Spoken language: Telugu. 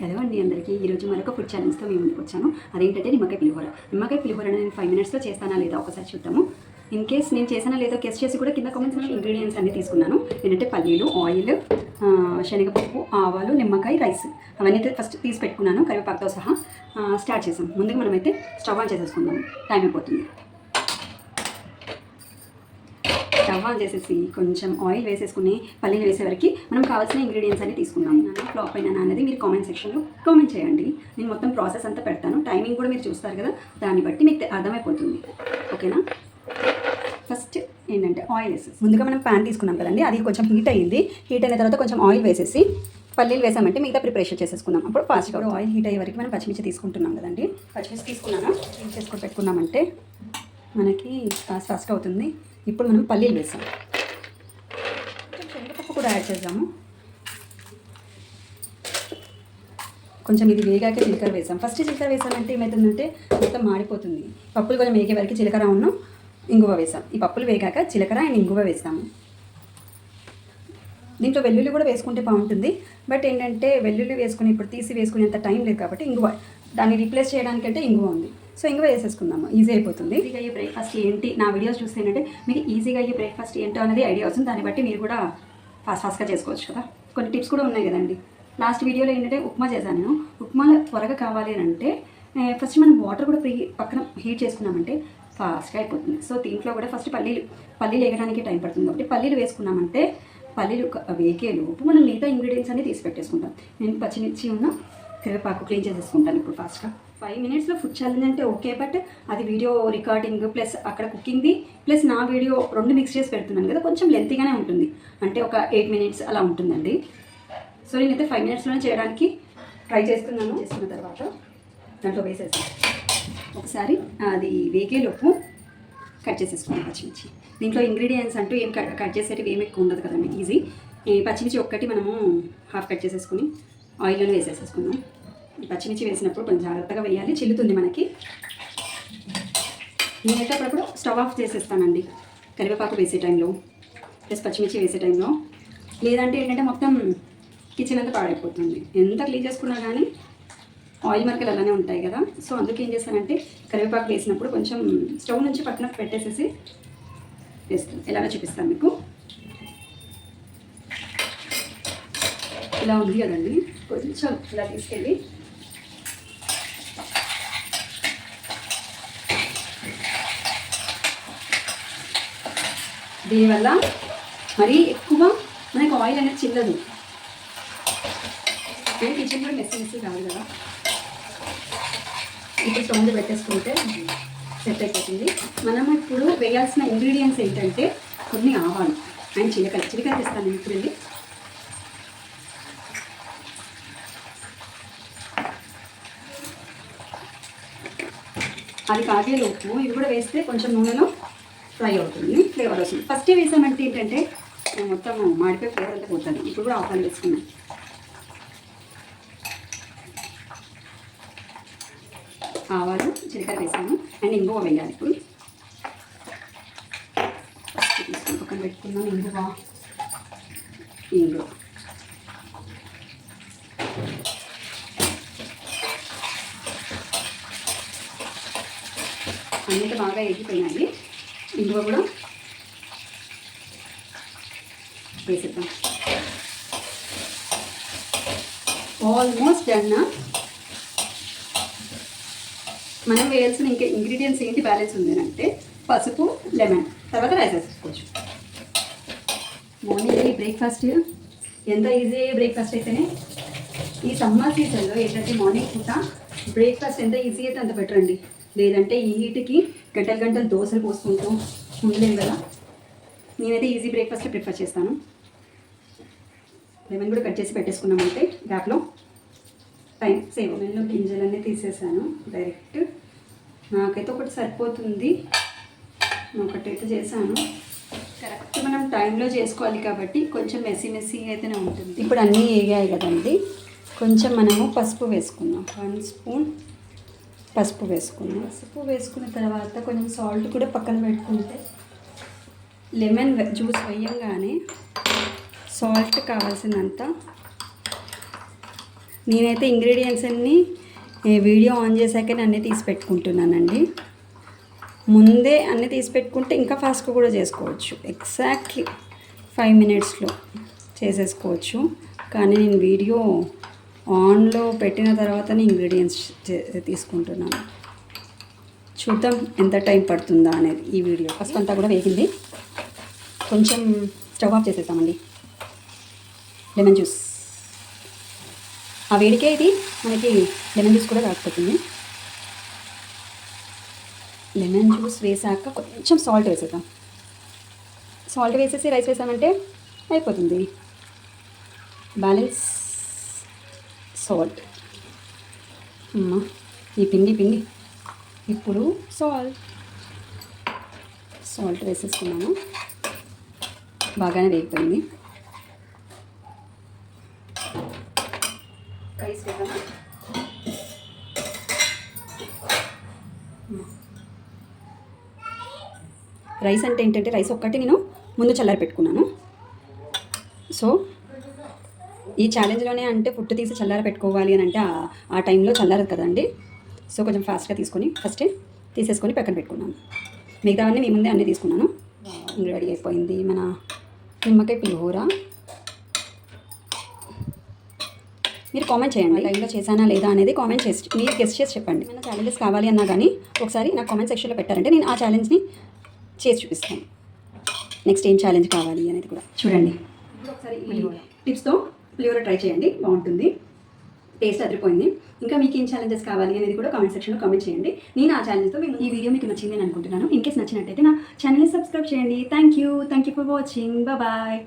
హలో అండి అందరికీ ఈరోజు మరొక ఫుడ్ ఛాలెంజ్తో మేము ముందుకు వచ్చాను. అదేంటంటే నిమ్మకాయ పులిహోర నేను 5 మినిట్స్లో చేస్తానా లేదా ఒకసారి చూద్దాము. ఇన్ కేస్ నేను చేసానా లేదో గెస్ట్ చేసి కూడా కింద కామెంట్స్లో ఇంగ్రీడియంట్స్ అన్నీ తీసుకున్నాను. ఏంటంటే పల్లీలు, ఆయిల్, శనగపప్పు, ఆవాలు, నిమ్మకాయ, రైస్ అవన్నీ ఫస్ట్ తీసి పెట్టుకున్నాను కరివేపాకుతో సహా. స్టార్ట్ చేసాం. ముందుగా మనమైతే స్టవ్ ఆన్ చేసేసుకుందాం, టైం అయిపోతుంది. స్టవ్ ఆన్ చేసేసి కొంచెం ఆయిల్ వేసేసుకుని పల్లీలు వేసేవరకు మనం కావాల్సిన ఇంగ్రీడియంట్స్ అన్ని తీసుకుందాం. ఫ్లాప్ అయినా అనేది మీరు కామెంట్ సెక్షన్లో కామెంట్ చేయండి. నేను మొత్తం ప్రాసెస్ అంతా పెడతాను. టైమింగ్ కూడా మీరు చూస్తారు కదా, దాన్ని బట్టి మీకు అర్థమైపోతుంది. ఓకేనా? ఫస్ట్ ఏంటంటే ఆయిల్ వేసేసి ముందుగా మనం ప్యాన్ తీసుకున్నాం కదండి, అది కొంచెం హీట్ అయ్యింది. హీట్ అయిన తర్వాత కొంచెం ఆయిల్ వేసేసి పల్లీలు వేసామంటే మిగతా ప్రిపరేషన్ చేసేసుకుందాం. అప్పుడు ఫాస్ట్గా ఆయిల్ హీట్ అయ్యే వరకు మనం పచ్చిమిర్చి తీసుకుంటున్నాం కదండి. పచ్చిమిర్చి తీసుకున్నాను, చేసుకొని పెట్టుకున్నామంటే మనకి ఫాస్ట్గా అవుతుంది. ఇప్పుడు మనం పల్లీలు వేసాం, శనగపప్పు కూడా యాడ్ చేద్దాము. కొంచెం ఇది వేగాక జీలకర్ర వేసాం. ఫస్ట్ జీలకర్ర వేసామంటే ఏమవుతుందంటే మొత్తం మాడిపోతుంది. పప్పులు కొంచెం వేగే వరకు జీలకర్ర ఇంగువ వేసాం. ఈ పప్పులు వేగాక జీలకర్ర అండ్ ఇంగువ వేస్తాము. దీంట్లో వెల్లుల్లి కూడా వేసుకుంటే బాగుంటుంది. బట్ ఏంటంటే వెల్లుల్లి వేసుకుని ఇప్పుడు తీసి వేసుకునేంత టైం లేదు కాబట్టి ఇంగువ దాన్ని రీప్లేస్ చేయడానికంటే ఇంగువ ఉంది. సో ఇంగువ వేసేసుకుందాము, ఈజీ అయిపోతుంది. ఈజీగా అయ్యే బ్రేక్ఫాస్ట్ ఏంటి, నా వీడియోస్ చూస్తే ఏంటంటే మీకు ఈజీగా అయ్యే బ్రేక్ఫాస్ట్ ఏంటో అనేది ఐడియా వస్తుంది. దాన్ని బట్టి మీరు కూడా ఫాస్ట్గా చేసుకోవచ్చు కదా. కొన్ని టిప్స్ కూడా ఉన్నాయి కదండి. లాస్ట్ వీడియోలో ఏంటంటే ఉప్మా చేశాను నేను. ఉప్మా త్వరగా కావాలి అని అంటే ఫస్ట్ మనం వాటర్ కూడా పక్కన హీట్ చేసుకున్నామంటే ఫాస్ట్గా అయిపోతుంది. సో దీంట్లో కూడా ఫస్ట్ పల్లీలు వేయడానికి టైం పడుతుంది కాబట్టి పల్లీలు వేసుకున్నామంటే పల్లీలు వేగేలోపు మనం మిగతా ఇంగ్రీడియంట్స్ అన్ని తీసి పెట్టేసుకుంటాం. నేను పచ్చిమిర్చి కరివేపాకు క్లీన్ చేసేసుకుంటాను ఇప్పుడు ఫాస్ట్గా. 5 మినిట్స్లో ఫుడ్ ఛాలెంజ్ అంటే ఓకే, బట్ అది వీడియో రికార్డింగ్ ప్లస్ అక్కడ కుకింగ్ది ప్లస్ నా వీడియో రెండు మిక్స్ చేసి పెడుతున్నాను కదా, కొంచెం లెంతీగానే ఉంటుంది. అంటే ఒక 8 మినిట్స్ అలా ఉంటుందండి. సో నేనైతే 5 మినిట్స్లోనే చేయడానికి ట్రై చేస్తున్నాను. చేసుకున్న తర్వాత దాంట్లో వేసేసి ఒకసారి అది వేగేలోపు కట్ చేసేసుకున్నాను పచ్చిమిర్చి. దీంట్లో ఇంగ్రీడియంట్స్ అంటూ ఏం కట్ చేసేటివి ఏమి ఎక్కువ ఉండదు కదండి, ఈజీ. పచ్చిమిర్చి ఒక్కటి మనము హాఫ్ కట్ చేసేసుకుని ఆయిల్లోనే వేసేసుకున్నాం. పచ్చిమిర్చి వేసినప్పుడు కొంచెం జాగ్రత్తగా వేయాలి, చిల్లుతుంది మనకి. నేనైతే అప్పుడప్పుడు స్టవ్ ఆఫ్ చేసేస్తానండి కరివేపాకు వేసే టైంలో ప్లస్ పచ్చిమిర్చి వేసే టైంలో. లేదంటే ఏంటంటే మొత్తం కిచెన్ అంతా పాడైపోతుంది. ఎంత క్లీన్ చేసుకున్నా కానీ ఆయిల్ మరకలు అలానే ఉంటాయి కదా. సో అందుకే ఏం చేస్తానంటే కరివేపాకు వేసినప్పుడు కొంచెం స్టవ్ నుంచి పక్కన పెట్టేసేసి వేస్తాను. ఎలాగో చూపిస్తాను మీకు. ఇలా ఉంది కదండి, కొంచెం ఇలా తీసుకెళ్ళి దీనివల్ల మరీ ఎక్కువ మనకు ఆయిల్ అనేది చిల్లదు. నేను కిచెన్ కూడా మెస్సి కాదు కదా. ఇప్పుడు స్టవ్ మీద పెట్టేసుకుంటే సెట్ అయిపోతుంది. మనం ఇప్పుడు వేయాల్సిన ఇంగ్రీడియంట్స్ ఏంటంటే కొన్ని ఆవాలు అండ్ చిలకర తెస్తాను ఇప్పుడు వెళ్ళి. అది కాగేలోపు ఇవి కూడా వేస్తే కొంచెం నూనెలో ఫ్రై అవుతుంది, ఫ్లేవర్ వస్తుంది. ఫస్ట్ వేసామంటే ఏంటంటే మొత్తం మాడిపోయి ఫ్లేవర్ అంతా పోతుంది. ఇప్పుడు కూడా ఆవాలు వేసుకున్నాం. ఆవాలు జీలకర్ర వేసాము అండ్ ఇంగువ వేయాలి. ఇప్పుడు తీసుకుని పక్కన పెట్టుకున్నాం. ఇంగువ అన్నిటి బాగా ఎగిపోయినాయి. ఇంగువ కూడా వేసేద్దాం. Almost done. మనం వేయాల్సిన ఇంకా ఇంగ్రీడియంట్స్ ఏంటి బ్యాలెన్స్ ఉంది అంటే పసుపు, లెమన్, తర్వాత రైస్ వేసుకోవచ్చు. మార్నింగ్ బ్రేక్ఫాస్ట్ ఎంత ఈజీ బ్రేక్ఫాస్ట్ అయితేనే ఈ సమ్మర్ సీజన్లో ఏంటంటే మార్నింగ్ పూట బ్రేక్ఫాస్ట్ ఎంత ఈజీ అయితే అంత బెటర్ అండి. లేదంటే ఈ హీట్కి గంటలు దోశలు పోసుకుంటూ ఉండలేము కదా. నేనైతే ఈజీ బ్రేక్ఫాస్ట్ ప్రిఫర్ చేస్తాను. లెమన్ కూడా కట్ చేసి పెట్టేసుకున్నామంటే గ్యాప్లో టైం సేవ్. నేను గింజలన్నీ తీసేసాను డైరెక్ట్. నాకైతే ఒకటి సరిపోతుంది, ఒకటైతే చేశాను. కరెక్ట్ మనం టైంలో చేసుకోవాలి కాబట్టి కొంచెం మెస్సీ అయితేనే ఉంటుంది. ఇప్పుడు అన్నీ వేగాయి కదండి. కొంచెం మనము పసుపు వేసుకున్నాం. 1 స్పూన్ పసుపు వేసుకున్నాం. పసుపు వేసుకున్న తర్వాత కొంచెం సాల్ట్ కూడా పక్కన పెట్టుకుంటే లెమన్ జ్యూస్ వేయంగానే సాల్ట్ కావాల్సినంత నేనైతే ఇంగ్రీడియంట్స్ అన్నీ వీడియో ఆన్ చేశాకనే అన్నీ తీసి పెట్టుకుంటున్నానండి. ముందే అన్నీ తీసి పెట్టుకుంటే ఇంకా ఫాస్ట్గా కూడా చేసుకోవచ్చు. ఎగ్జాక్ట్లీ 5 minutesలో చేసేసుకోవచ్చు. కానీ నేను వీడియో ఆన్లో పెట్టిన తర్వాతనే ఇంగ్రీడియంట్స్ తీసుకుంటున్నాను. చూద్దాం ఎంత టైం పడుతుందా అనేది ఈ వీడియో. ఫస్ట్ అంతా కూడా వేగింది. కొంచెం స్టవ్ ఆఫ్ చేసేసామండి. లెమన్ జ్యూస్ ఆ వేడికే ఇది మనకి లెమన్ జ్యూస్ కూడా కాకపోతుంది. లెమన్ జ్యూస్ వేసాక కొంచెం సాల్ట్ వేసేద్దాం. సాల్ట్ వేసేసి రైస్ వేసామంటే అయిపోతుంది. Balance salt. ఈ పిండి ఇప్పుడు సాల్ట్ వేసేసుకున్నాను. బాగానే వేగిపోయింది. రైస్ వేద్దామా? రైస్ అంటే ఏంటంటే రైస్ ఒక్కటి నేను ముందు చల్లారి పెట్టుకున్నాను. సో ఈ ఛాలెంజ్లోనే అంటే ఫుడ్ తీసి చల్లారి పెట్టుకోవాలి అని అంటే ఆ టైంలో చల్లారదు కదండి. సో కొంచెం ఫాస్ట్గా తీసుకొని ఫస్టే తీసేసుకొని పక్కన పెట్టుకున్నాను. మిగతావన్నీ మీ ముందే అన్నీ తీసుకున్నాను. రెడీ అయిపోయింది మన నిమ్మకాయ పులిహోర. మీరు కామెంట్ చేయండి టైంలో చేశానా లేదా అనేది కామెంట్ చేసి మీరు గెస్ట్ చేసి చెప్పండి. ఏమైనా ఛాలెంజెస్ కావాలి అన్నా కానీ ఒకసారి నాకు కామెంట్ సెక్షన్లో పెట్టారంటే నేను ఆ ఛాలెంజ్ని చేసి చూపిస్తాను. నెక్స్ట్ ఏం ఛాలెంజ్ కావాలి అనేది కూడా చూడండి. ఇప్పుడు ఒకసారి ఈ టిప్స్తో పులిహోర ట్రై చేయండి, బాగుంటుంది. టేస్ట్ అదిరిపోయింది. ఇంకా మీకు ఏం ఛాలెంజెస్ కావాలి అనేది కూడా కామెంట్ సెక్షన్లో కామెంట్ చేయండి. నేను ఆ ఛాలెంజ్తో ఈ వీడియో మీకు నచ్చింది అని అనుకుంటున్నాను. ఇన్ కేస్ నచ్చినట్టయితే నా ఛానల్ని సబ్స్క్రైబ్ చేయండి. Thank you for watching. Bye.